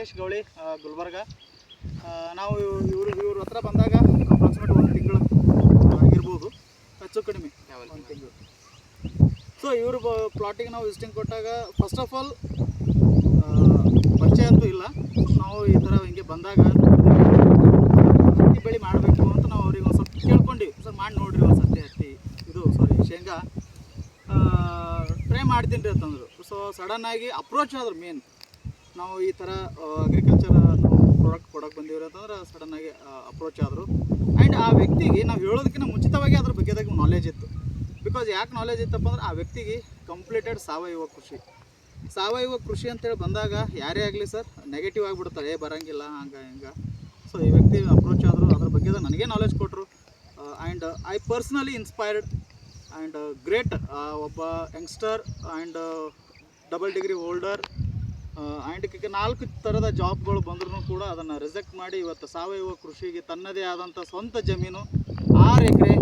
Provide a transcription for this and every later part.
ರಮೇಶ್ ಗೌಳಿ, ಗುಲ್ಬರ್ಗ. ನಾವು ಇವ್ರ ಹತ್ರ ಬಂದಾಗ ಅಪ್ರಾಕ್ಸಿಮೇಟ್ 1 ತಿಂಗಳು ಆಗಿರ್ಬೋದು, ಹೆಚ್ಚು ಕಡಿಮೆ 1 ತಿಂಗಳು. ಸೊ ಇವ್ರ ಪ್ಲಾಟಿಗೆ ನಾವು ವಿಸಿಟಿಂಗ್ ಕೊಟ್ಟಾಗ ಫಸ್ಟ್ ಆಫ್ ಆಲ್ ಪರಿಚಯ ಅಂತೂ ಇಲ್ಲ. ನಾವು ಈ ಥರ ಹಿಂಗೆ ಬಂದಾಗ ಹತ್ತಿ ಬೆಳೆ ಮಾಡಬೇಕು ಅಂತ ನಾವು ಅವ್ರಿಗೆ ಒಂದು ಸ್ವಲ್ಪ ಕೇಳ್ಕೊಂಡಿವಿ, ಸರ್ ಮಾಡಿ ನೋಡ್ರಿ ಒಂದು ಸರ್ತಿ ಶೇಂಗಾ ಟ್ರೈ ಮಾಡ್ತೀನಿ ರೀ ಅಂತಂದರು. ಸೊ ಸಡನ್ನಾಗಿ ಅಪ್ರೋಚ್ ಆದ್ರು. ಮೇನ್ ನಾವು ಈ ಥರ ಅಗ್ರಿಕಲ್ಚರ್ ಪ್ರಾಡಕ್ಟ್ ಕೊಡೋಕೆ ಬಂದೀವ್ರಿ ಅಂತಂದ್ರೆ ಸಡನ್ನಾಗಿ ಅಪ್ರೋಚ್ ಆದರು. ಆ್ಯಂಡ್ ಆ ವ್ಯಕ್ತಿಗೆ ನಾವು ಹೇಳೋದಕ್ಕಿಂತ ಮುಂಚಿತವಾಗಿ ಅದ್ರ ಬಗ್ಗೆದಾಗ ನಾಲೆಜ್ ಇತ್ತು. ಬಿಕಾಸ್ ಯಾಕೆ ನಾಲೆಜ್ ಇತ್ತಪ್ಪ ಅಂದ್ರೆ ಆ ವ್ಯಕ್ತಿಗೆ ಕಂಪ್ಲೀಟೆಡ್ ಸಾವಯವ ಕೃಷಿ ಅಂತೇಳಿ ಬಂದಾಗ ಯಾರೇ ಆಗಲಿ ಸರ್ ನೆಗೆಟಿವ್ ಆಗಿಬಿಡ್ತಾರೆ, ಬರೋಂಗಿಲ್ಲ ಹಂಗೆ ಹಿಂಗೆ. ಸೊ ಈ ವ್ಯಕ್ತಿ ಅಪ್ರೋಚ್ ಆದರು, ಅದ್ರ ಬಗ್ಗೆ ನನಗೆ ನಾಲೆಜ್ ಕೊಟ್ಟರು. And I personally inspired and great. ಒಬ್ಬ youngster and double degree holder and 4 ಥರದ ಜಾಬ್ಗಳು ಬಂದ್ರೂ ಕೂಡ ಅದನ್ನು ರಿಜೆಕ್ಟ್ ಮಾಡಿ ಇವತ್ತು ಸಾವಯವ ಕೃಷಿಗೆ ತನ್ನದೇ ಆದಂಥ ಸ್ವಂತ ಜಮೀನು 6 ಎಕರೆ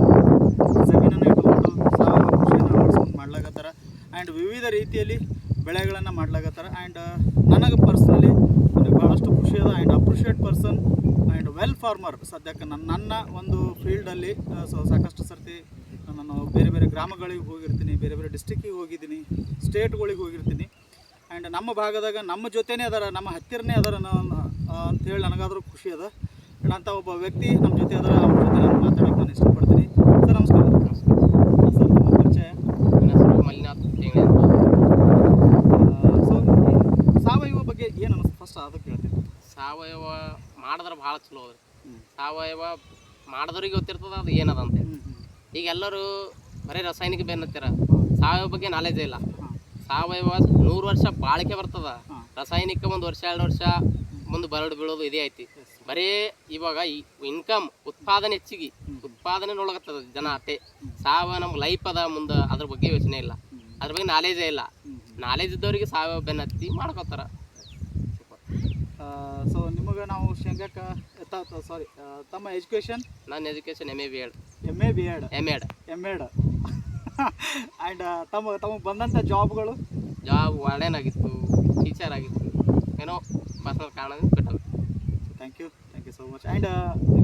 ಜಮೀನನ್ನು ಇಟ್ಟುಕೊಂಡು ಸಾವಯವ ಕೃಷಿಯನ್ನು ಅಳವಡಿಸ್ಕೊಂಡು ಮಾಡ್ಲಾಗತ್ತಾರ. ಆ್ಯಂಡ್ ವಿವಿಧ ರೀತಿಯಲ್ಲಿ ಬೆಳೆಗಳನ್ನು ಮಾಡ್ಲಾಗತ್ತಾರ. ಆ್ಯಂಡ್ ನನಗೆ ಪರ್ಸ್ನಲಿ ಭಾಳಷ್ಟು ಖುಷಿ ಅದ. And appreciate person and well farmer. ಸದ್ಯಕ್ಕೆ ನನ್ನ ಒಂದು ಫೀಲ್ಡಲ್ಲಿ ಸಾಕಷ್ಟು ಸರ್ತಿ ನಾನು ಬೇರೆ ಬೇರೆ ಗ್ರಾಮಗಳಿಗೆ ಹೋಗಿರ್ತೀನಿ, ಬೇರೆ ಬೇರೆ ಡಿಸ್ಟಿಕ್ಕಿಗೆ ಹೋಗಿದ್ದೀನಿ, ಸ್ಟೇಟ್ಗಳಿಗೆ ಹೋಗಿರ್ತೀನಿ. ಆ್ಯಂಡ್ ನಮ್ಮ ಭಾಗದಾಗ ನಮ್ಮ ಜೊತೆನೇ ಅದಾರ, ನಮ್ಮ ಹತ್ತಿರನೇ ಅದಾರ ಅಂಥೇಳಿ ನನಗಾದರೂ ಖುಷಿ ಅದ. ಆ್ಯಂಡ್ ಅಂಥ ಒಬ್ಬ ವ್ಯಕ್ತಿ ನಮ್ಮ ಜೊತೆ ಅದಾರ, ಅವ್ರ ಜೊತೆ ನಾನು ಮಾತಾಡೋಕ್ಕೆ ನಾನು ಇಷ್ಟಪಡ್ತೀನಿ. ಸರ್ ನಮಸ್ಕಾರ. ಸರ್ ನಮ್ಮ ಪರಿಚಯ? ನನ್ನ ಹೆಸರು ಮಲ್ಲಿನಾಥ್ ಟೇಂಗ್ಳೆ ಅಂತ. ಸೊ ಸಾವಯವ ಬಗ್ಗೆ ಏನು ಅನ್ನಿಸ್ತು ಫಸ್ಟ್ ಅದಕ್ಕೆ ಹೇಳ್ತೀನಿ. ಸಾವಯವ ಮಾಡಿದ್ರೆ ಭಾಳ ಚಲೋ ಅದ್ರಿ. ಸಾವಯವ ಮಾಡಿದವ್ರಿಗೆ ಗೊತ್ತಿರ್ತದ ಅದು ಏನದ ಅಂತೇಳಿ. ಈಗ ಎಲ್ಲರೂ ಬರೀ ರಾಸಾಯನಿಕ ಬೆನ್ನತ್ತೀರ, ಸಾವಯವ ಬಗ್ಗೆ ನಾಲೆಜೇ ಇಲ್ಲ. ಸಾವಯವ 100 ವರ್ಷ ಬಾಳಿಕೆ ಬರ್ತದ, ರಾಸಾಯನಿಕ 1 ವರ್ಷ 2 ವರ್ಷ ಮುಂದೆ ಬರಡು ಬೀಳೋದು ಇದೇ ಐತಿ. ಬರೀ ಇವಾಗ ಇನ್ಕಮ್ ಉತ್ಪಾದನೆ ಹೆಚ್ಚಿಗೆ ಉತ್ಪಾದನೆ ನೋಡಕತ್ತದ ಜನ ಅಷ್ಟೇ. ಸಾವಯವ ನಮ್ಮ ಲೈಫ್ ಅದ, ಮುಂದೆ ಅದ್ರ ಬಗ್ಗೆ ಯೋಚನೆ ಇಲ್ಲ, ಅದ್ರ ಬಗ್ಗೆ ನಾಲೆಜೇ ಇಲ್ಲ. ನಾಲೆಜ್ ಇದ್ದವರಿಗೆ ಸಾವಯವ ಬೆನ್ನತ್ತಿ ಮಾಡ್ಕೋತಾರ. ಸೊ ನಿಮಗೆ ನಾವು ಶೇಂಗಾಕ್ಕೆ ತಮ್ಮ ಎಜುಕೇಷನ್? ನನ್ನ ಎಜುಕೇಷನ್ MA B.Ed. ಆ್ಯಂಡ್ ತಮಗೆ ಬಂದಂಥ ಜಾಬ್ಗಳು? ಜಾಬ್ ವಾರ್ಡನ್ ಆಗಿತ್ತು, ಟೀಚರ್ ಆಗಿತ್ತು, ಏನೋ ಪರ್ಸನಲ್ ಕಾರಣದಿಂದ ಬಿಟ್ಟವು. Thank you so much. And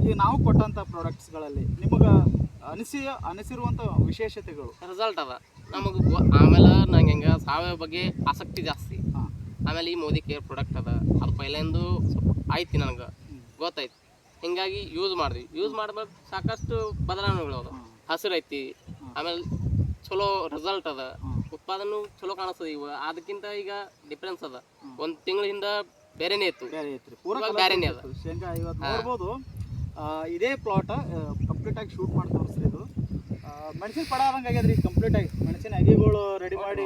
ಈಗ ನಾವು ಕೊಟ್ಟಂಥ ಪ್ರಾಡಕ್ಟ್ಸ್ಗಳಲ್ಲಿ ನಿಮಗೆ ಅನಿಸಿರುವಂಥ ವಿಶೇಷತೆಗಳು? ರಿಸಲ್ಟ್ ಅದ ನಮಗೆ. ಆಮೇಲೆ ನಂಗೆ ಹೆಂಗೆ ಸಾವಯವ ಬಗ್ಗೆ ಆಸಕ್ತಿ ಜಾಸ್ತಿ. ಆಮೇಲೆ ಈ ಮೋದಿ ಕೇರ್ ಪ್ರಾಡಕ್ಟ್ ಅದ, ಅದು ಪೈಲೆಂದು ಸ್ವಲ್ಪ ಆಯ್ತು, ನನಗೆ ಗೊತ್ತಾಯ್ತು. ಹಿಂಗಾಗಿ ಯೂಸ್ ಮಾಡಿದ್ಮೇಲೆ ಸಾಕಷ್ಟು ಬದಲಾವಣೆಗಳು ಅದ. ಹಸಿರು ಐತಿ, ಆಮೇಲೆ ಚಲೋ ರಿಸಲ್ಟ್ ಅದ, ಉತ್ಪಾದನೆ ಚಲೋ ಕಾಣಿಸ್ತದೆ. ಇವ ಅದಕ್ಕಿಂತ ಈಗ ಡಿಫ್ರೆನ್ಸ್ ಅದ. 1 ತಿಂಗಳ ಹಿಂದೆ ಬೇರೆನೇ ಇತ್ತು, ಬೇರೆನೇ ಅದ. ಶೇಂಗಾ ಇವತ್ತು ನೋಡ್ಬೋದು. ಇದೇ ಪ್ಲಾಟ್ ಕಂಪ್ಲೀಟಾಗಿ ಶೂಟ್ ಮಾಡಿ ತೋರಿಸ್ರಿ. ಇದು ಮೆಣಸಿನ ಪಡ ಆದಂಗೆ ಆಗ್ಯದ್ರಿ. ಕಂಪ್ಲೀಟಾಗಿ ಮೆಣಸಿನ ಅಗಿಗಳು ರೆಡಿ ಮಾಡಿ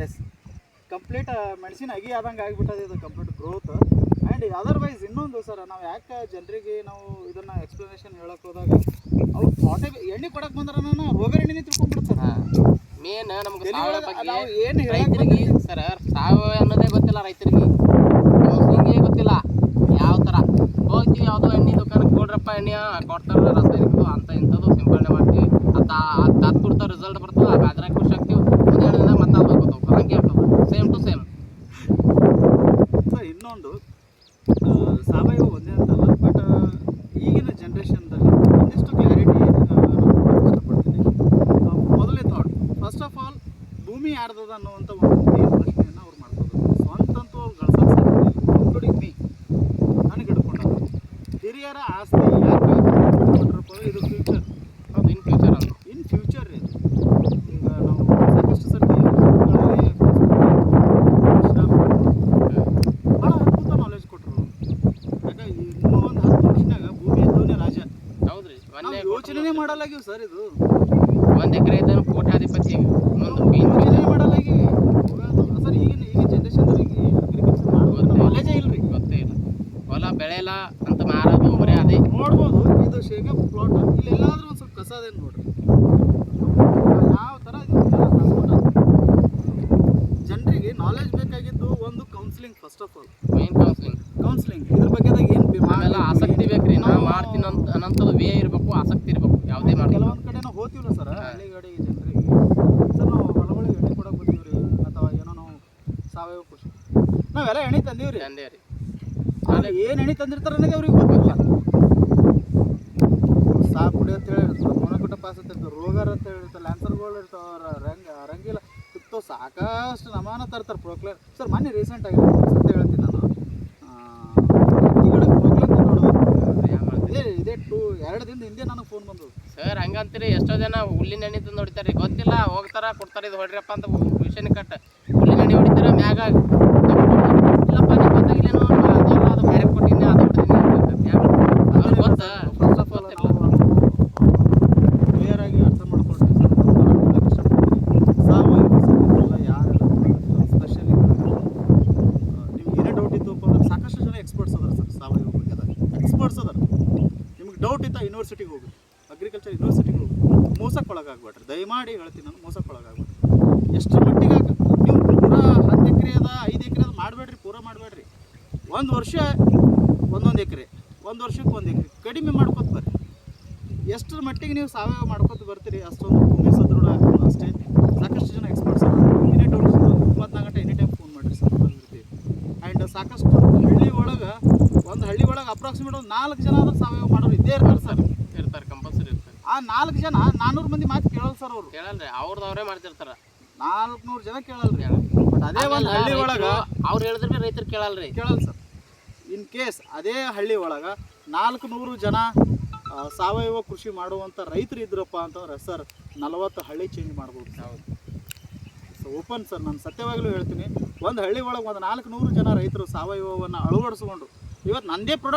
ಎಸ್ ಕಂಪ್ಲೀಟ್ ಮೆಣಸಿನ ಅಗಿ ಆದಂಗೆ ಆಗಿಬಿಟ್ಟದೆ. ಇದು ಕಂಪ್ಲೀಟ್ ಗ್ರೋತ್. ಆ್ಯಂಡ್ ಅದರ್ವೈಸ್ ಇನ್ನೊಂದು ಸರ್, ನಾವು ಯಾಕೆ ಜನರಿಗೆ ನಾವು ಇದನ್ನು ಎಕ್ಸ್ಪ್ಲನೇಷನ್ ಹೇಳಕ್ಕೆ ಹೋದಾಗ ಅವ್ರು ಪಾಟೆ ಎಣ್ಣೆ ಕೊಡಕ್ಕೆ ಬಂದ್ರೆ ರೋಗ ಎಣ್ಣೆನೇ ತಿಳ್ಕೊಂಡ್ಬಿಡ್ತಾರೆ. ಮೇನ್ ನಮ್ಗೆ ಏನು ರೈತರಿಗೆ ಸರ್ ಸಾವಯವ ಅನ್ನೋದೇ ಗೊತ್ತಿಲ್ಲ. ರೈತರಿಗೆ ಹಿಂಗೆ ಗೊತ್ತಿಲ್ಲ. ಯಾವ ಥರ ಹೋಗ್ತೀವಿ, ಯಾವುದೋ ಎಣ್ಣೆ ದುಕಾನಕ್ಕೆ ಕೊಡ್ರಪ್ಪ, ಎಣ್ಣೆ ಕೊಡ್ತಾರೆ ರಾಸಾಯನಿಕ ಅಂತ ಇಂಥದ್ದು ಸಿಂಪಡಣೆ ಮಾಡ್ತೀವಿ, ಅದು ಕೊಡ್ತಾರೆ, ರಿಸಲ್ಟ್ ಬರ್ತದೆ, ಅದ್ರಾಗ ಖುಷಿ ಆಗ್ತೀವಿ. ಒಂದು ಹೇಳಿದಾಗ ಮತ್ತೆ ಅದು ಗೊತ್ತಾಗ್ತದೆ, ಹಂಗೆ ಆಗ್ತದೆ, ಸೇಮ್ ಟು ಸೇಮ್. ಸರ್ ಇನ್ನೊಂದು ಸಾವಯವ ಒಂದೇ ಅಂತಲ್ಲ, ಬಟ್ ಈಗಿನ ಜನ್ರೇಷನ್ದಲ್ಲಿ ಒಂದಿಷ್ಟು ಕ್ಲಾರಿಟಿ ಇಷ್ಟಪಡ್ತೀನಿ. ಮೊದಲೇ ಥಾಟ್, ಫಸ್ಟ್ ಆಫ್ ಆಲ್ ಭೂಮಿ ಯಾರ್ದದ ಅನ್ನುವಂಥ ಒಂದು ಪ್ರಶ್ನೆಯನ್ನು ಅವ್ರು ಮಾಡ್ಕೋಬೇಕು. ಸ್ವಂತಂತೂ ಅವ್ರು ಗಳಿಸೋಕೆ ಸಾಧ್ಯ, ಇನ್ಕ್ಲೂಡಿಂಗ್ ಮೀ, ನನಗೆ ಹಿಡ್ಕೊಂಡಾಗ ಹಿರಿಯರ ಆಸ್ತಿ ಯಾಕೆ ಕೊಟ್ಟಿರಪ್ಪ, ಇದು ಫ್ಯೂಚರ್. ಅದು ಇನ್ ಫ್ಯೂಚರ್ ರೀ. ಈಗ ನಾವು ಸಾಕಷ್ಟು ಸರ್ತಿ ಭಾಳ ಅದ್ಭುತ ನಾಲೆಜ್ ಕೊಟ್ಟರು. ಯಾಕೆ ಇನ್ನೂ ಒಂದು 10 ವರ್ಷನಾಗ ಭೂಮಿ ಇದ್ದವನೇ ರಾಜ. ಹೌದ್ರಿ, ಯೋಚನೆ ಮಾಡಲಾಗಿವಿ ಸರ್. ಇದು 1 ಎಕರೆ ಇದ್ದ ಕೋಟ್ಯಾಧಿಪತಿ ಯೋಚನೆ ಮಾಡಲಾಗಿವಿ ಸರ್. ಈಗಿನ ಜನ್ರೇಷನ್ದವರಿಗೆ ಅಗ್ರಿಕಲ್ಚರ್ ಮಾಡೋದು ನಾಲೆಜೇ ಇಲ್ರಿ, ಗೊತ್ತೇ ಇಲ್ಲ. ಹೊಲ ಬೆಳೆಯಲ್ಲ ಅಂತ ಮಾರೋದು ಬರೀ ಅದೇ. ನೋಡ್ಬೋದು ಇದು ಶೇಂಗಾ ಪ್ಲಾಟ್, ಇಲ್ಲಿ ಎಲ್ಲಾದ್ರೂ ಒಂದು ಸ್ವಲ್ಪ ಕಸ ಅದೇನು ನೋಡ್ರಿ, ಯಾವ ಥರ ಜನರಿಗೆ ನಾಲೆಜ್ ಬೇಕಾಗಿದ್ದು ಒಂದು counselling. First of all main counselling. ಇದ್ರ ಬಗ್ಗೆದಾಗ ಏನು ಆಮೇಲೆ ಆಸಕ್ತಿ ಬೇಕ್ರಿ. ನಾವು ಮಾಡ್ತೀನಿ ಅನ್ನೋಂಥದ್ದು ವೇ ಇರಬೇಕು, ಆಸಕ್ತಿ ಇರಬೇಕು. ಯಾವುದೇ ಮಾಡಿ ಕೆಲವೊಂದು ಕಡೆ ನಾವು ಹೋಗ್ತೀವಲ್ಲ ಸರ್, ಹಳ್ಳಿಗಡೆ ಜನರಿಗೆ ಸರ್ ನಾವು ಹೊಲಗಳಿಗೆ ಎಣ್ಣೆ ಕೊಡೋಕೆ ಬರ್ತೀವಿ ರೀ, ಅಥವಾ ಏನೋ ನಾವು ಸಾವಯವ ಕೃಷಿ ನಾವೆಲ್ಲ ಎಣ್ಣೆ ತಂದೀವ್ರಿ. ತಂದೇವ್ರಿ. ಅವ್ರು ಏನು ಎಣ್ಣೆ ತಂದಿರ್ತಾರೆ ಅನ್ನೋದೇ ಅವ್ರಿಗೆ ಗೊತ್ತಿಲ್ಲ. ಸಾಕು ಕುಡಿ ಅಂತ ಹೇಳಿರ್ತಾರೆ, ಮೊನಕುಟ ಪಾಸ್ ಅಂತ ಇರ್ತಾರೆ, ರೋಗರ್ ಅಂತ ಹೇಳಿರ್ತಾರೆ, ಲ್ಯಾನ್ಸರ್ಗಳು ಇರ್ತಾವೆ, ರಂಗಿಲ್ಲ ಇತ್ತು, ಸಾಕಷ್ಟು ನಮಾನ ತರ್ತಾರೆ ಪ್ರೋಕ್ಲೇನ್. ಸರ್ ಮೊನ್ನೆ ರೀಸೆಂಟಾಗಿ ಸತ್ಯ ಹೇಳ್ತೀನಿ ನಾನು, ಇದೇ 2 ದಿನದ ಹಿಂದೆ ನನಗೆ ಫೋನ್ ಬಂದವು. ಸರ್ ಹಂಗಂತೀರಿ, ಎಷ್ಟೋ ಜನ ಹುಲ್ಲಿನ ಎಣ್ಣೆ ತಂದು ಹೊಡಿತಾರೆ, ಗೊತ್ತಿಲ್ಲ, ಹೋಗ್ತಾರ ಕೊಡ್ತಾರೆ, ಇದು ಹೊಡ್ರಿಯಪ್ಪ ಅಂತ ವಿಷಯನ ಕಟ್ಟ ಹುಲ್ಲಿನ ಎಣ್ಣೆ ಹೊಡಿತಾರೆ, ಮ್ಯಾಗ ಇಲ್ಲಪ್ಪ ನಿಮ್ಗೆ ಗೊತ್ತಾಗಿಲ್ಲೇನೋ, ಅದೆಲ್ಲ ಅದು ಬೇರೆ ಕೊಟ್ಟಿನಿ, ಅದು ಹೊಡ್ತೀನಿ, ಅವ್ರಿಗೆ ಗೊತ್ತಾ? ಕ್ಲಿಯರ್ ಆಗಿ ಅರ್ಥ ಮಾಡ್ಕೊಂಡ್ರೆ ಸಾವಯವ ಯಾರೆಲ್ಲ ಸ್ಪೆಷಲಿ ನಿಮ್ಗೆ ಏನೇ ಡೌಟ್ ಇತ್ತಪ್ಪ ಅಂದ್ರೆ ಸಾಕಷ್ಟು ಜನ ಎಕ್ಸ್ಪರ್ಟ್ಸ್ ಅದಾರ ಸರ್, ಸಾವಯವ ಬಗ್ಗೆ ಅದ ಎಕ್ಸ್ಪರ್ಟ್ಸ್ ಅದಾರ. ನಿಮ್ಗೆ ಡೌಟ್ ಇತ್ತಾ ಯೂನಿವರ್ಸಿಟಿಗೆ ಹೋಗಿ, ಅಗ್ರಿಕಲ್ಚರ್ ಯೂನಿವರ್ಸಿಟಿಗೆ ಹೋಗಿ, ಮೋಸಕ್ಕೆ ಒಳಗಾಗ್ಬೇಡ್ರಿ, ದಯಮಾಡಿ ಹೇಳ್ತೀನಿ ನಾನು, ಮೋಸಕ್ಕೆ ಒಳಗಾಗ್ಬೇಡ್ರಿ. ಎಷ್ಟು ಮಟ್ಟಿಗೆ ನೀವು ಪೂರಾ 10 ಎಕರೆ ಅದ 5 ಎಕರೆ ಅದ ಮಾಡಬೇಡ್ರಿ, ಪೂರಾ ಮಾಡಬೇಡ್ರಿ. 1 ವರ್ಷ 1 ಎಕರೆ, 1 ವರ್ಷಕ್ಕೆ 1 ಎಕರೆ ಕಡಿಮೆ ಮಾಡ್ಕೊತ ಬರ್ರಿ. ಎಷ್ಟರ ಮಟ್ಟಿಗೆ ನೀವು ಸಾವಯವ ಮಾಡ್ಕೊತ ಬರ್ತೀರಿ ಅಷ್ಟೊಂದು ಭೂಮಿ ಸದೃಢ ಆಗ್ತದೆ ಅಷ್ಟೇ. ಸಾಕಷ್ಟು ಜನ ಎಕ್ಸ್ಪರ್ಟ್ಸ್ ಏನೇ ಡೌಟ್ಸ್ 24 ಗಂಟೆ ಎನಿ ಟೈಮ್ ಫೋನ್ ಮಾಡಿರಿ ಸರ್, ಇರ್ತೀವಿ. ಆ್ಯಂಡ್ ಸಾಕಷ್ಟು ಹಳ್ಳಿ ಒಳಗೆ ಅಪ್ರಾಕ್ಸಿಮೇಟ್ ಒಂದು 4 ಜನ ಆದ್ರೆ ಸಾವಯವ ಮಾಡೋರು ಇದ್ದೇ ಇರ್ತಾರೆ ಸರ್, ಇರ್ತಾರೆ, ಕಂಪಲ್ಸರಿ ಇರ್ತಾರೆ. ಆ 4 ಜನ 400 ಮಂದಿ ಮಾತು ಕೇಳಲ್ಲ ಸರ್. ಅವರು ಕೇಳಲ್ರಿ, ಅವ್ರದ್ದು ಅವರೇ ಮಾಡ್ತಿರ್ತಾರ. 400 ಜನ ಕೇಳಲ್ರಿ. ಬಟ್ ಅದೇ ಒಂದು ಹಳ್ಳಿ ಒಳಗೆ ಅವ್ರು ಹೇಳಿದ್ರೆ ಭೀ ರೈತರು ಕೇಳಲ್ರಿ, ಕೇಳಲ್ಲ ಸರ್. ಇನ್ ಕೇಸ್ ಅದೇ ಹಳ್ಳಿ ಒಳಗೆ 400 ಜನ ಸಾವಯವ ಕೃಷಿ ಮಾಡುವಂಥ ರೈತರು ಇದ್ರಪ್ಪ ಅಂತಂದ್ರೆ ಸರ್ 40 ಹಳ್ಳಿ ಚೇಂಜ್ ಮಾಡ್ಬೋದು. ಹೌದು, ಸೊ ಓಪನ್ ಸರ್, ನಾನು ಸತ್ಯವಾಗಲೂ ಹೇಳ್ತೀನಿ, ಒಂದು ಹಳ್ಳಿ ಒಳಗೆ ಒಂದು 400 ಜನ ರೈತರು ಸಾವಯವವನ್ನು ಅಳವಡಿಸ್ಕೊಂಡು ಇವತ್ತು ನನ್ನದೇ ಪ್ರಾಡಕ್ಟ್